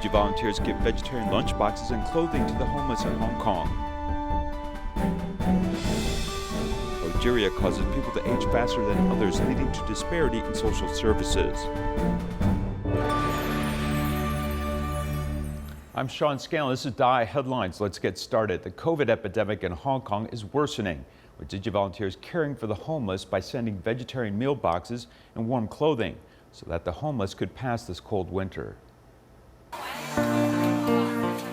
Tzu Chi volunteers give vegetarian lunchboxes and clothing to the homeless in Hong Kong. Progeria causes people to age faster than others, leading to disparity in social services. I'm Sean Scanlon. This is DAI Headlines. Let's get started. The COVID epidemic in Hong Kong is worsening, with Tzu Chi volunteers caring for the homeless by sending vegetarian meal boxes and warm clothing so that the homeless could pass this cold winter.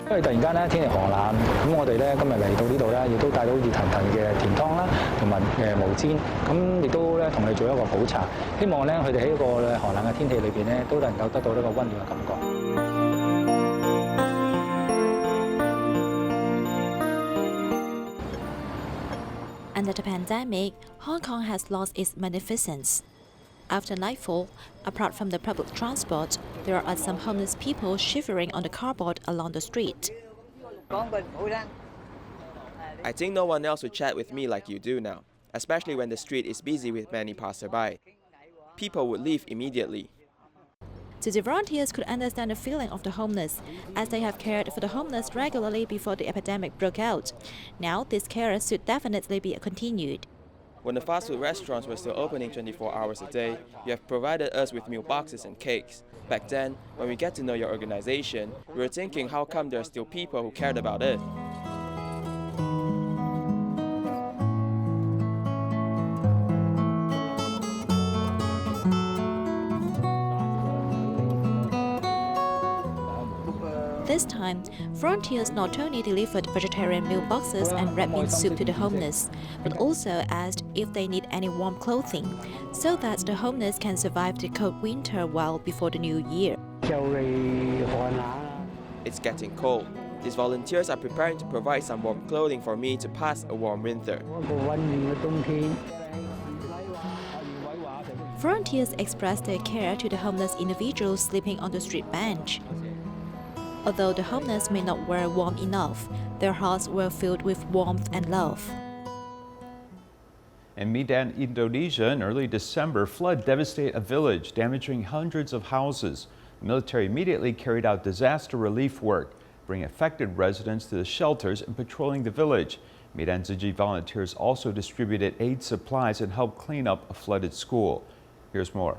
因為突然間咧天氣寒冷，咁我哋咧今日嚟到呢度咧，亦都帶到熱騰騰嘅甜湯啦，同埋毛氈，咁亦都咧同你做一個普查，希望咧佢哋喺一個寒冷嘅天氣裏邊咧，都能夠得到呢個温暖嘅感覺。 Under the pandemic, Hong Kong has lost its magnificence. After nightfall, apart from the public transport, there are some homeless people shivering on the cardboard along the street. I think no one else would chat with me like you do now, especially when the street is busy with many passerby. People would leave immediately. The volunteers could understand the feeling of the homeless, as they have cared for the homeless regularly before the epidemic broke out. Now, this care should definitely be continued. When the fast food restaurants were still opening 24 hours a day, you have provided us with meal boxes and cakes. Back then, when we get to know your organization, we were thinking how come there are still people who cared about it. This time, volunteers not only delivered vegetarian meal boxes and red bean soup to the homeless, but also asked if they need any warm clothing, so that the homeless can survive the cold winter well before the new year. It's getting cold. These volunteers are preparing to provide some warm clothing for me to pass a warm winter. Volunteers expressed their care to the homeless individuals sleeping on the street bench. Although the homeless may not wear warm enough, their hearts were filled with warmth and love. In Medan, Indonesia, in early December, flood devastated a village, damaging hundreds of houses. The military immediately carried out disaster relief work, bringing affected residents to the shelters and patrolling the village. Medan Tzu Chi volunteers also distributed aid supplies and helped clean up a flooded school. Here's more.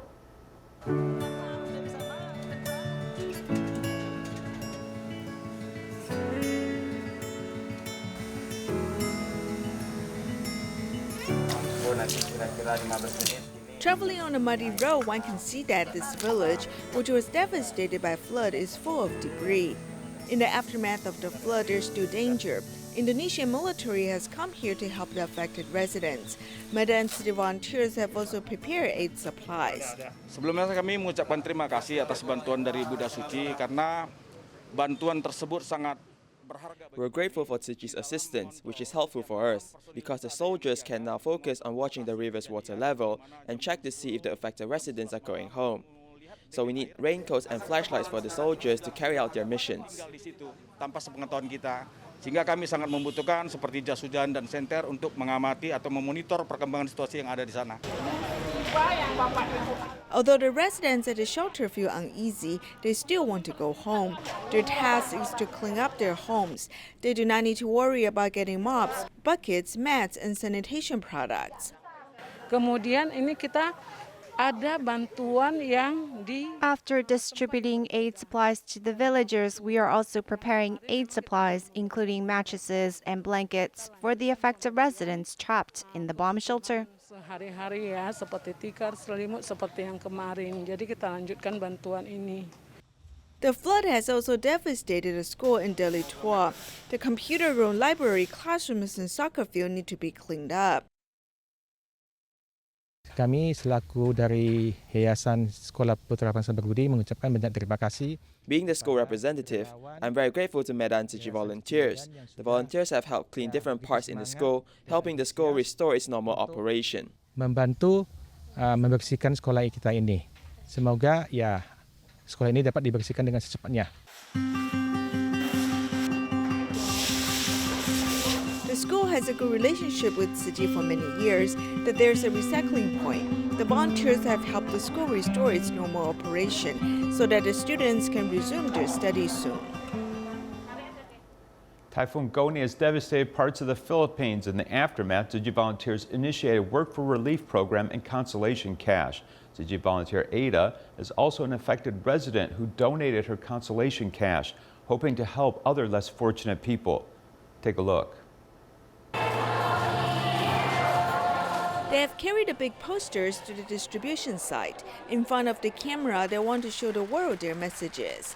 Traveling on a muddy road, one can see that this village, which was devastated by flood, is full of debris. In the aftermath of the flood, there's still danger. Indonesian military has come here to help the affected residents. Medan City volunteers have also prepared aid supplies. Sebelumnya kami mengucapkan terima kasih atas bantuan dari Buddha Tzu Chi karena bantuan tersebut sangat. We're grateful for Tzu Chi's assistance, which is helpful for us, because the soldiers can now focus on watching the river's water level and check to see if the affected residents are going home. So we need raincoats and flashlights for the soldiers to carry out their missions. Tanpa sepengetahuan kita, sehingga kami sangat membutuhkan seperti jas hujan dan senter untuk mengamati atau memonitor perkembangan situasi yang ada di sana. Although the residents at the shelter feel uneasy, they still want to go home. Their task is to clean up their homes. They do not need to worry about getting mops, buckets, mats, and sanitation products. Kemudian ini kita ada bantuan yang di. After distributing aid supplies to the villagers, we are also preparing aid supplies, including mattresses and blankets, for the affected residents trapped in the bomb shelter. Sehari-hari ya, seperti tikar, selimut, seperti yang kemarin. Jadi kita lanjutkan bantuan ini. The flood has also devastated a school in Delhi Tua. The computer room, library, classrooms, and soccer field need to be cleaned up. Kami selaku dari Yayasan Sekolah Putra Bangsa Berbudi mengucapkan banyak terima kasih. Being the school representative, I'm very grateful to Medan Tzu Chi volunteers. The volunteers have helped clean different parts in the school, helping the school restore its normal operation. Membantu membersihkan sekolah kita ini. Semoga ya sekolah ini dapat dibersihkan dengan secepatnya. The school has a good relationship with Tzu Chi for many years that there's a recycling point. The volunteers have helped the school restore its normal operation so that the students can resume their studies soon. Typhoon Goni has devastated parts of the Philippines. In the aftermath, Tzu Chi volunteers initiated Work for Relief program and consolation cash. Tzu Chi volunteer Ada is also an affected resident who donated her consolation cash, hoping to help other less fortunate people. Take a look. They have carried the big posters to the distribution site. In front of the camera, they want to show the world their messages.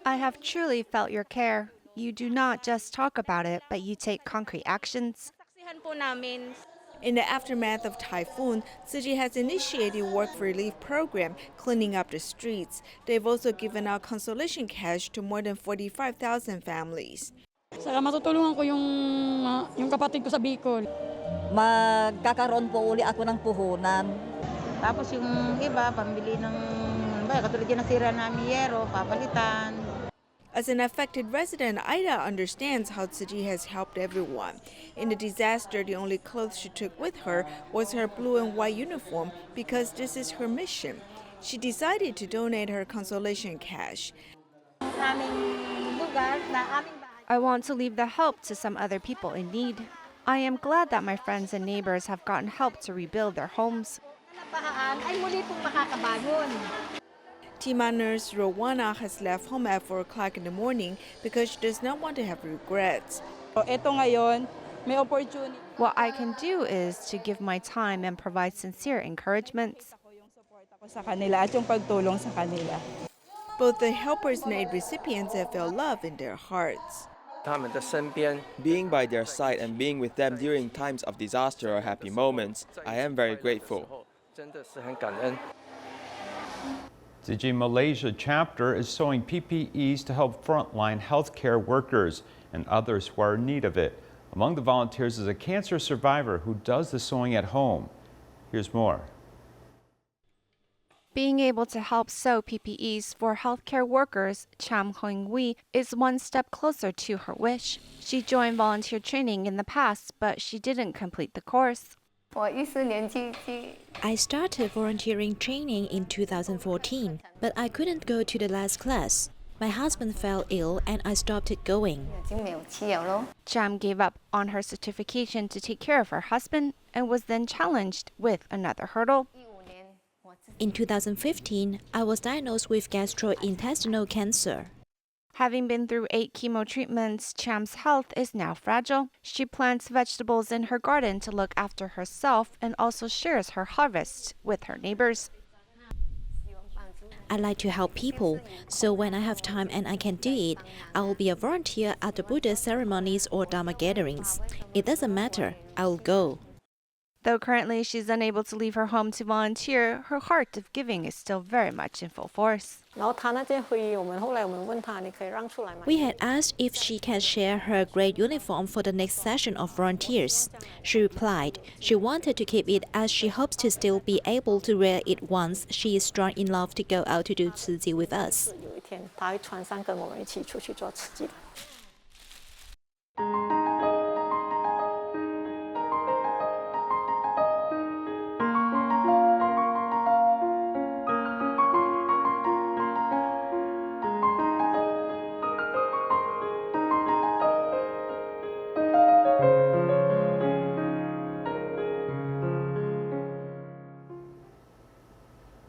I have truly felt your care. You do not just talk about it, but you take concrete actions. In the aftermath of typhoon, Tzu Chi has initiated Work for Relief program, cleaning up the streets. They've also given out consolation cash to more than 45,000 families. Saka matutulungan ko yung kapatid ko sa Bicol. Magkakaroon po uli ako ng puhunan. Tapos yung iba, pambili ng, katulad yan ng sira na miyero, papalitan. As an affected resident, Ida understands how Tzu Chi has helped everyone. In the disaster, the only clothes she took with her was her blue and white uniform because this is her mission. She decided to donate her consolation cash. I want to leave the help to some other people in need. I am glad that my friends and neighbors have gotten help to rebuild their homes. Tima nurse Rowana has left home at 4 o'clock in the morning because she does not want to have regrets. What I can do is to give my time and provide sincere encouragements. Both the helpers and aid recipients have felt love in their hearts. Being by their side and being with them during times of disaster or happy moments, I am very grateful. Tzu Chi Malaysia chapter is sewing PPEs to help frontline healthcare workers and others who are in need of it. Among the volunteers is a cancer survivor who does the sewing at home. Here's more. Being able to help sew PPEs for healthcare workers, Cham Hoing Wee, is one step closer to her wish. She joined volunteer training in the past, but she didn't complete the course. I started volunteering training in 2014, but I couldn't go to the last class. My husband fell ill and I stopped it going. Cham gave up on her certification to take care of her husband and was then challenged with another hurdle. In 2015, I was diagnosed with gastrointestinal cancer. Having been through 8 chemo treatments, Cham's health is now fragile. She plants vegetables in her garden to look after herself and also shares her harvests with her neighbors. I like to help people, so when I have time and I can do it, I will be a volunteer at the Buddhist ceremonies or Dharma gatherings. It doesn't matter, I will go. Though currently she's unable to leave her home to volunteer, her heart of giving is still very much in full force. We had asked if she can share her gray uniform for the next session of volunteers. She replied she wanted to keep it as she hopes to still be able to wear it once she is strong enough to go out to do Tzu Chi with us.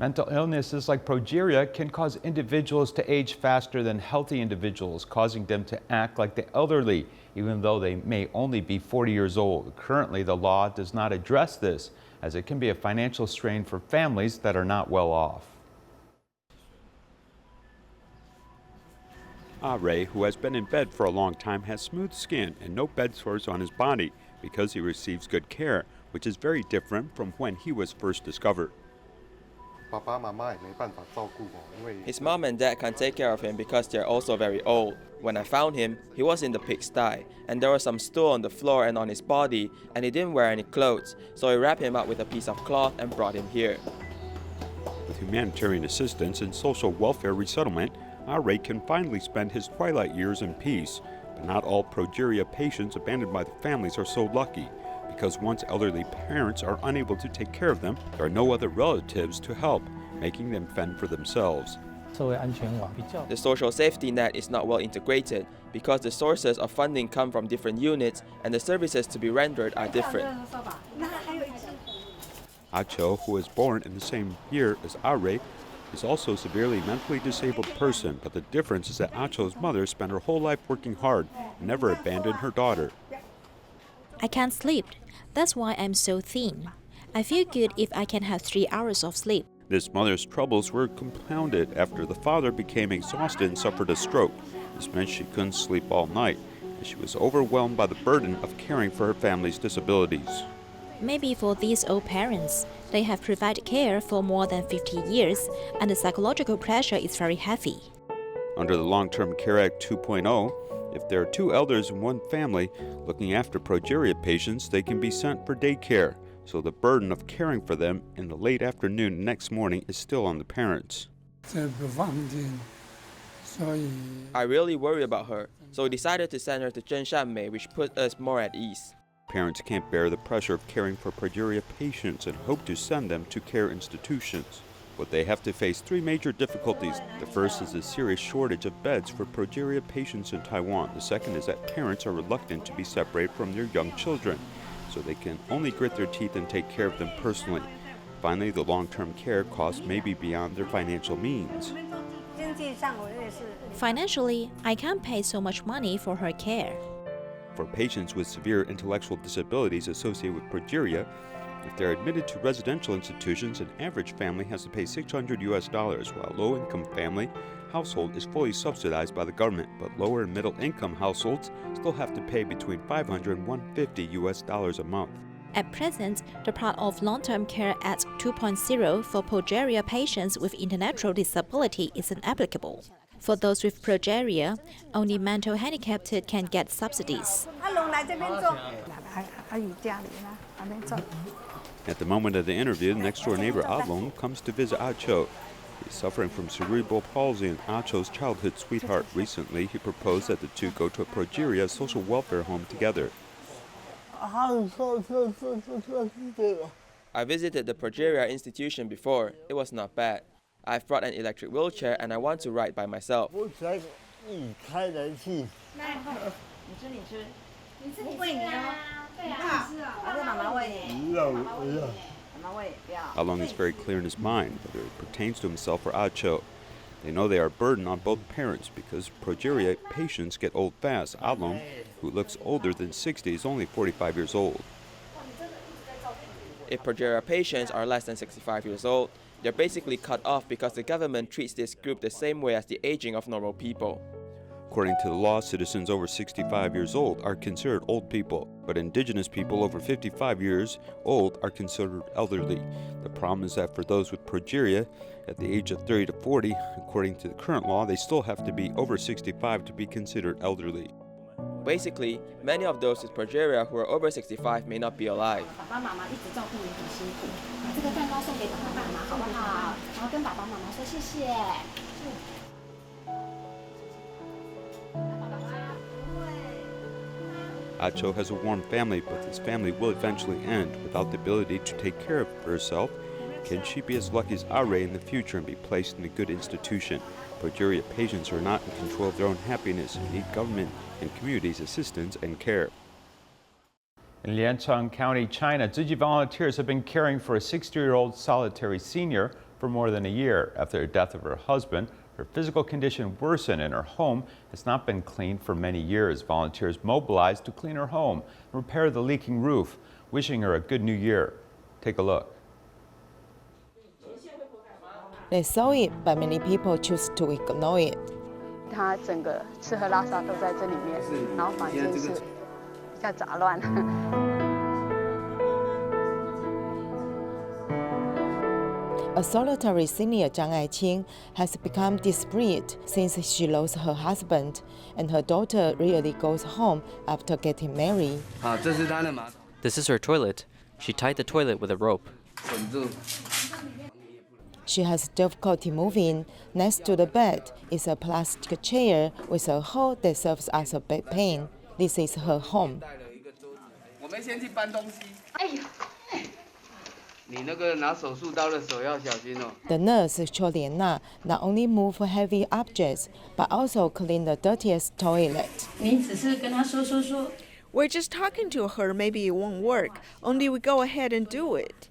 Mental illnesses like progeria can cause individuals to age faster than healthy individuals, causing them to act like the elderly, even though they may only be 40 years old. Currently, the law does not address this, as it can be a financial strain for families that are not well off. Ray, who has been in bed for a long time, has smooth skin and no bed sores on his body because he receives good care, which is very different from when he was first discovered. His mom and dad can't take care of him because they're also very old. When I found him, he was in the pigsty, and there was some stool on the floor and on his body, and he didn't wear any clothes, so I wrapped him up with a piece of cloth and brought him here. With humanitarian assistance and social welfare resettlement, Ray can finally spend his twilight years in peace, But not all progeria patients abandoned by the families are so lucky, because once elderly parents are unable to take care of them, there are no other relatives to help, making them fend for themselves. The social safety net is not well integrated because the sources of funding come from different units and the services to be rendered are different. Acho, who was born in the same year as Are, is also a severely mentally disabled person, but the difference is that Acho's mother spent her whole life working hard and never abandoned her daughter. I can't sleep. That's why I'm so thin. I feel good if I can have 3 hours of sleep. This mother's troubles were compounded after the father became exhausted and suffered a stroke. This meant she couldn't sleep all night, and she was overwhelmed by the burden of caring for her family's disabilities. Maybe for these old parents, they have provided care for more than 50 years, and the psychological pressure is very heavy. Under the Long-Term Care Act 2.0, if there are 2 elders in one family looking after progeria patients, they can be sent for daycare, so the burden of caring for them in the late afternoon next morning is still on the parents. I really worry about her, so we decided to send her to Zhenshanmei, which put us more at ease. Parents can't bear the pressure of caring for progeria patients and hope to send them to care institutions. But they have to face 3 major difficulties. The first is a serious shortage of beds for progeria patients in Taiwan. The second is that parents are reluctant to be separated from their young children, so they can only grit their teeth and take care of them personally. Finally, the long-term care costs may be beyond their financial means. Financially, I can't pay so much money for her care. For patients with severe intellectual disabilities associated with progeria, if they're admitted to residential institutions, an average family has to pay $600, while low-income family household is fully subsidized by the government, but lower and middle-income households still have to pay between $500 and $150 a month. At present, the part of Long-Term Care Act 2.0 for progeria patients with intellectual disability isn't applicable. For those with progeria, only mental handicapped can get subsidies. At the moment of the interview, next-door neighbor Along comes to visit Acho. He's suffering from cerebral palsy and Acho's childhood sweetheart. Recently, he proposed that the two go to a progeria social welfare home together. I visited the progeria institution before. It was not bad. I've brought an electric wheelchair and I want to ride by myself. Along is very clear in his mind whether it pertains to himself or Acho. They know they are a burden on both parents because progeria patients get old fast. Along, who looks older than 60, is only 45 years old. If progeria patients are less than 65 years old, they're basically cut off because the government treats this group the same way as the aging of normal people. According to the law, citizens over 65 years old are considered old people, but indigenous people over 55 years old are considered elderly. The problem is that for those with progeria at the age of 30 to 40, according to the current law, they still have to be over 65 to be considered elderly. Basically, many of those with progeria who are over 65 may not be alive. Acho has a warm family, but this family will eventually end. Without the ability to take care of herself, can she be as lucky as Are in the future and be placed in a good institution? Progeria patients are not in control of their own happiness and need government and community's assistance and care. In Liancheng County, China, Tzu Chi volunteers have been caring for a 60-year-old solitary senior for more than a year. After the death of her husband, her physical condition worsened and her home has not been cleaned for many years. Volunteers mobilized to clean her home and repair the leaking roof, wishing her a good new year. Take a look. They saw it, but many people choose to ignore it. 他整个吃喝拉撒都在这里面，然后房间是比较杂乱。A solitary senior, Zhang Aiqing, has become desperate since she lost her husband, and her daughter rarely goes home after getting married. This is her toilet. She tied the toilet with a rope. She has difficulty moving. Next to the bed is a plastic chair with a hole that serves as a bed pane. This is her home. The nurse, Choliana, not only move heavy objects, but also clean the dirtiest toilet. We're just talking to her, maybe it won't work. Only we go ahead and do it.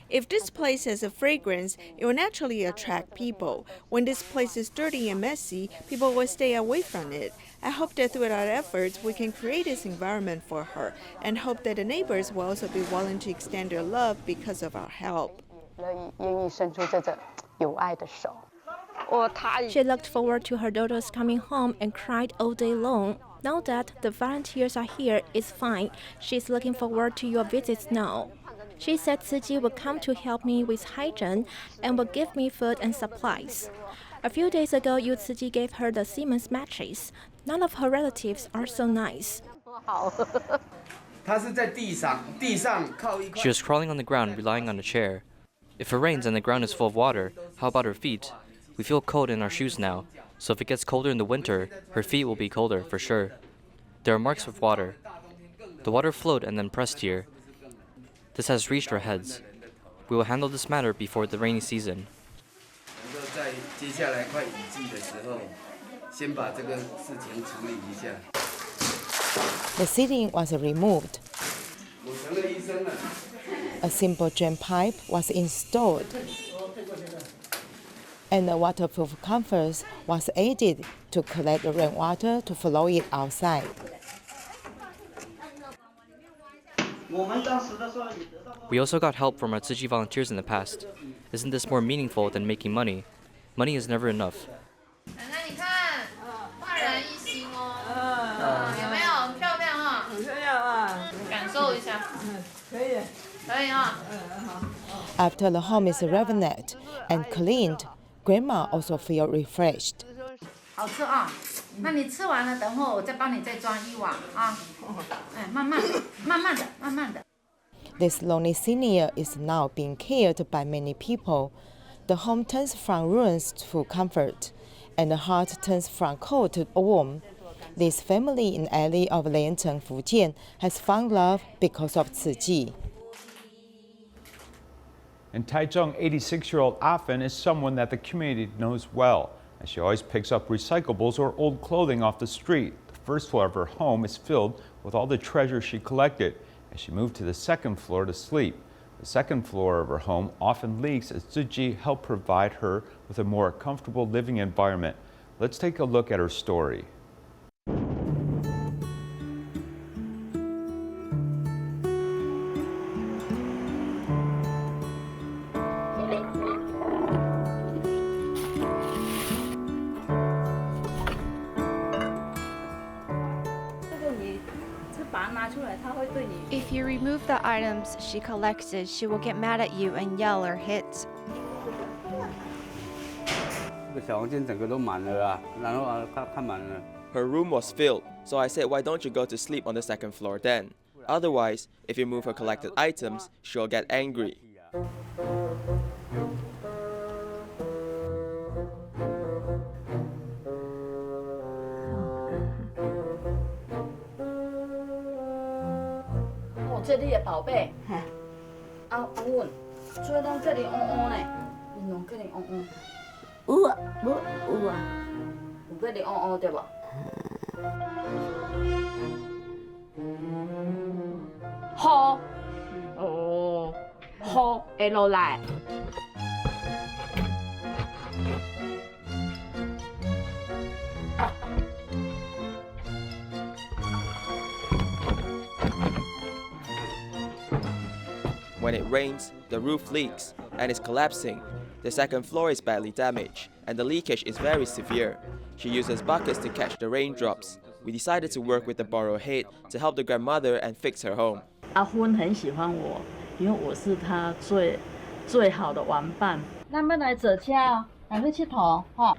If this place has a fragrance, it will naturally attract people. When this place is dirty and messy, people will stay away from it. I hope that through our efforts, we can create this environment for her, and hope that the neighbors will also be willing to extend their love because of our help. She looked forward to her daughters coming home and cried all day long. Now that the volunteers are here, it's fine. She's looking forward to your visits now. She said Tzu Chi will come to help me with hygiene and will give me food and supplies. A few days ago, Tzu Chi gave her the Siemens mattress. None of her relatives are so nice. She was crawling on the ground, relying on a chair. If it rains and the ground is full of water, how about her feet? We feel cold in our shoes now, so if it gets colder in the winter, her feet will be colder for sure. There are marks of water. The water flowed and then pressed here. This has reached our heads. We will handle this matter before the rainy season. The ceiling was removed. A simple drain pipe was installed, and a waterproof canvas was added to collect the rainwater to flow it outside. We also got help from our Tzu Chi volunteers in the past. Isn't this more meaningful than making money? Money is never enough. After the home is renovated and cleaned, Grandma also feels refreshed. This lonely senior is now being cared by many people. The home turns from ruins to comfort, and the heart turns from cold to warm. This family in alley of Liancheng, Fujian, has found love because of Tzu Chi. In Taichung, 86-year-old Afen is someone that the community knows well, and she always picks up recyclables or old clothing off the street. The first floor of her home is filled with all the treasure she collected, and she moved to the second floor to sleep. The second floor of her home often leaks as Tzu Chi helped provide her with a more comfortable living environment. Let's take a look at her story. If you remove the items she collected, she will get mad at you and yell or hit. Her room was filled, so I said, why don't you go to sleep on the second floor then? Otherwise, if you move her collected items, she'll get angry. When it rains, the roof leaks and is collapsing. The second floor is badly damaged, and the leakage is very severe. She uses buckets to catch the raindrops. We decided to work with the borough head to help the grandmother and fix her home. 阿芬很喜欢我，因为我是他最好的玩伴。咱们来坐车哦，来去佚佗吼。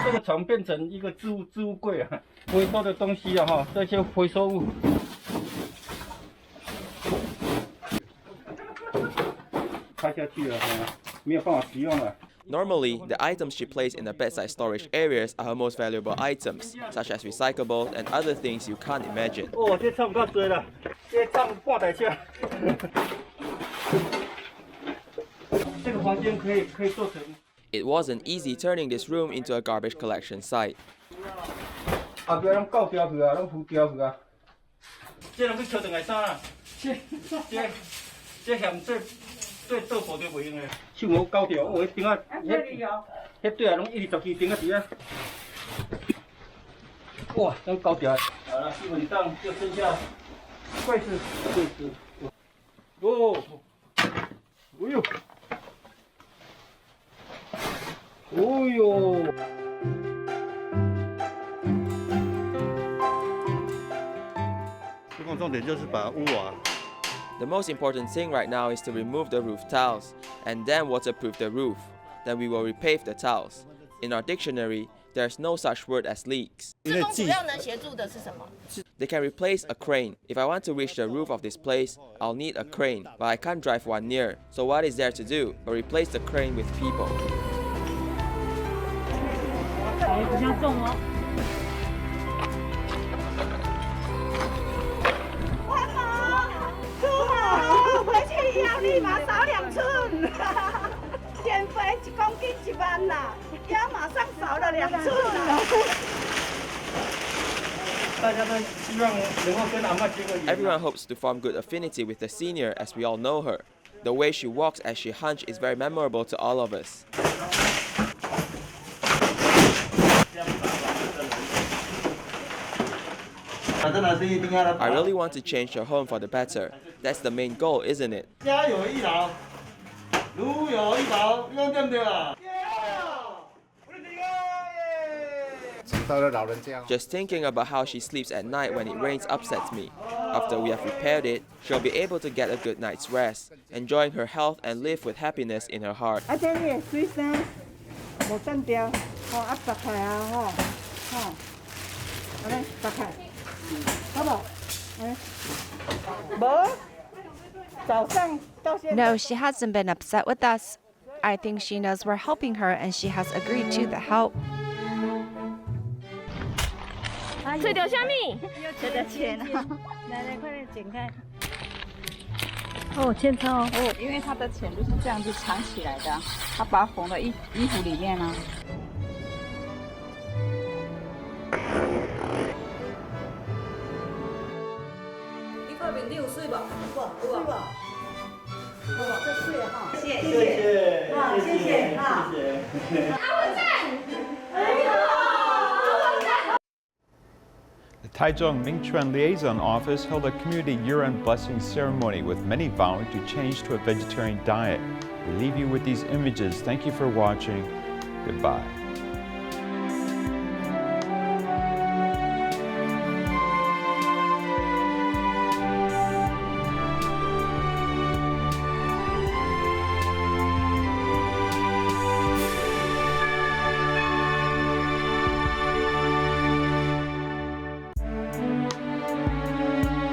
这个床变成一个置物柜啊，回收的东西啊哈，这些回收物。开下去了，没有办法使用了。 Normally, the items she placed in the bedside storage areas are her most valuable items, such as recyclables and other things you can't imagine. 哦，这唱够多了，这唱半台车。这个房间可以做成。It wasn't easy turning this room into a garbage collection site. 后边拢搞掉去啊，拢浮掉去啊。这拢去敲断个衫啊，这嫌做豆腐就袂用诶，手无搞掉，我顶啊，迄对啊，拢120支顶啊伫啊。哇，拢搞掉。好了，基本上就剩下柜子。哦，哎呦，哦呦。 重点就是把屋瓦。 The most important thing right now is to remove the roof tiles and then waterproof the roof. Then we will repave the tiles. In our dictionary, there's no such word as leaks. They can replace a crane. If I want to reach the roof of this place, I'll need a crane, but I can't drive one near. So what is there to do but replace the crane with people? Everyone hopes to form good affinity with the senior as we all know her. The way she walks as she hunches is very memorable to all of us. I really want to change her home for the better. That's the main goal, isn't it? Just thinking about how she sleeps at night when it rains upsets me. After we have repaired it, she'll be able to get a good night's rest, enjoying her health and live with happiness in her heart. No, she hasn't been upset with us. I think she knows we're helping her and she has agreed to the help. 吹到虾米？吹到钱啊！来，快点剪开。哦，千钞哦，因为它的钱就是这样子藏起来的，它把它缝到衣服里面啊。你块面你有水吧？有吧？这水哈，谢谢，好，谢谢，好。阿文赞，哎呦。 The Taichung Mingchuan Liaison Office held a community year-end blessing ceremony with many vowing to change to a vegetarian diet. We leave you with these images. Thank you for watching. Goodbye.